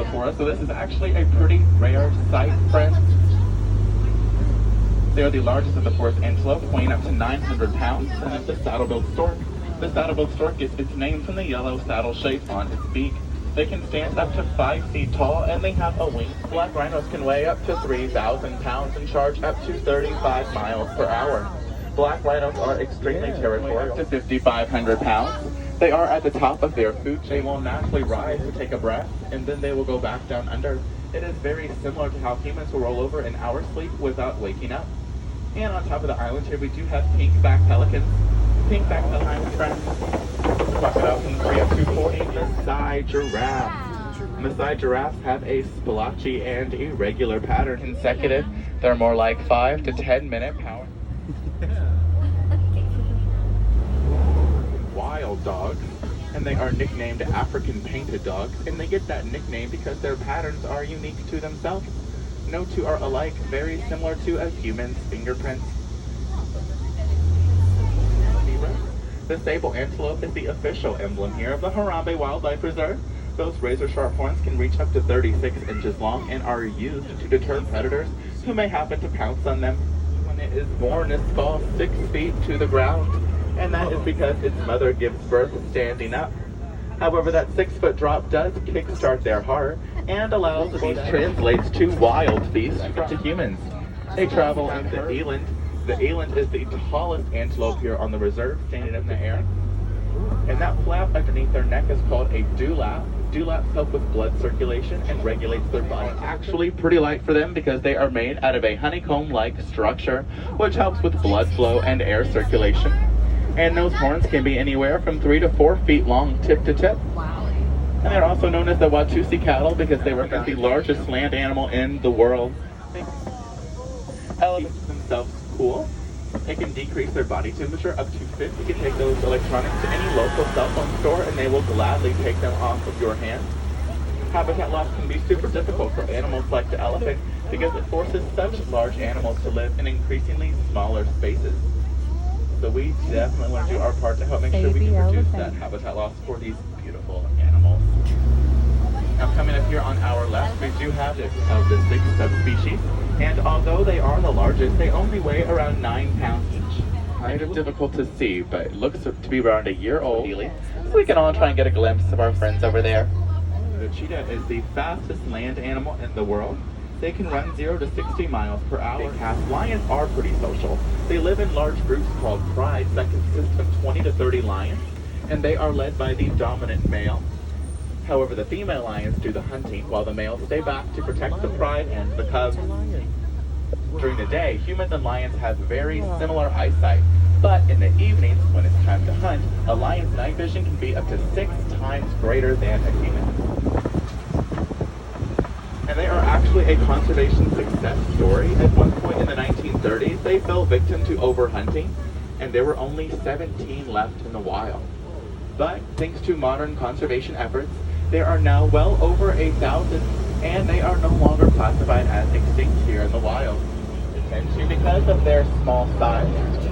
the forest, so this is actually a pretty rare sight, friends. They are the largest of the forest antelope, weighing up to 900 pounds, and it's the saddle-billed stork. The saddle-billed stork gets its name from the yellow saddle shape on its beak. They can stand up to 5 feet tall, and they have a wing. Black rhinos can weigh up to 3,000 pounds and charge up to 35 miles per hour. Black rhinos are extremely territorial, up to 5,500 pounds. They are at the top of their food chain. They will naturally rise to take a breath, and then they will go back down under. It is very similar to how humans will roll over in our sleep without waking up. And on top of the island here, we do have pink-backed pelicans. Pink-backed pelicans, friends. Crocodiles can free up to 40. Maasai giraffes. Maasai giraffes have a splotchy and irregular pattern. Consecutive, they're more like 5 to 10 minute power. Wild dogs, and they are nicknamed African painted dogs, and they get that nickname because their patterns are unique to themselves. No two are alike, very similar to a human's fingerprints. The sable antelope is the official emblem here of the Harambe Wildlife Reserve. Those razor-sharp horns can reach up to 36 inches long and are used to deter predators who may happen to pounce on them. When it is born, it falls 6 feet to the ground, and that is because its mother gives birth standing up. However, that 6-foot drop does kickstart their heart and allows the beast translates to wild beast to humans. They travel in the eland. The eland is the tallest antelope here on the reserve, standing up in the air. And that flap underneath their neck is called a dewlap. Dewlaps help with blood circulation and regulates their body. Actually pretty light for them because they are made out of a honeycomb-like structure, which helps with blood flow and air circulation. And those horns can be anywhere from 3 to 4 feet long, tip to tip. And they're also known as the Watusi cattle because they represent the largest land animal in the world. Elephants themselves cool. They can decrease their body temperature up to 50. You can take those electronics to any local cell phone store and they will gladly take them off of your hand. Habitat loss can be super difficult for animals like the elephant because it forces such large animals to live in increasingly smaller spaces. So we definitely want to do our part to help make sure we can reduce that habitat loss for these beautiful animals. Now coming up here on our left, we do have of the 6 subspecies, and although they are the largest, they only weigh around 9 pounds each. Kind of difficult to see, but it looks to be around a year old. So we can all try and get a glimpse of our friends over there. The cheetah is the fastest land animal in the world. They can run 0 to 60 miles per hour. Lions are pretty social. They live in large groups called prides that consist of 20 to 30 lions, and they are led by the dominant male. However, the female lions do the hunting, while the males stay back to protect the pride and the cubs. During the day, humans and lions have very similar eyesight, but in the evenings, when it's time to hunt, a lion's night vision can be up to 6 times greater than a human. And they are actually a conservation success story. At one point in the 1930s, they fell victim to overhunting, and there were only 17 left in the wild. But thanks to modern conservation efforts, there are now well over 1,000, and they are no longer classified as extinct here in the wild. Because of their small size,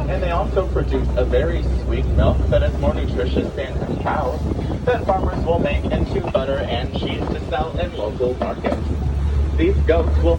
and they also produce a very sweet milk that is more nutritious than cows that farmers will make into butter and cheese to sell in local markets. These goats will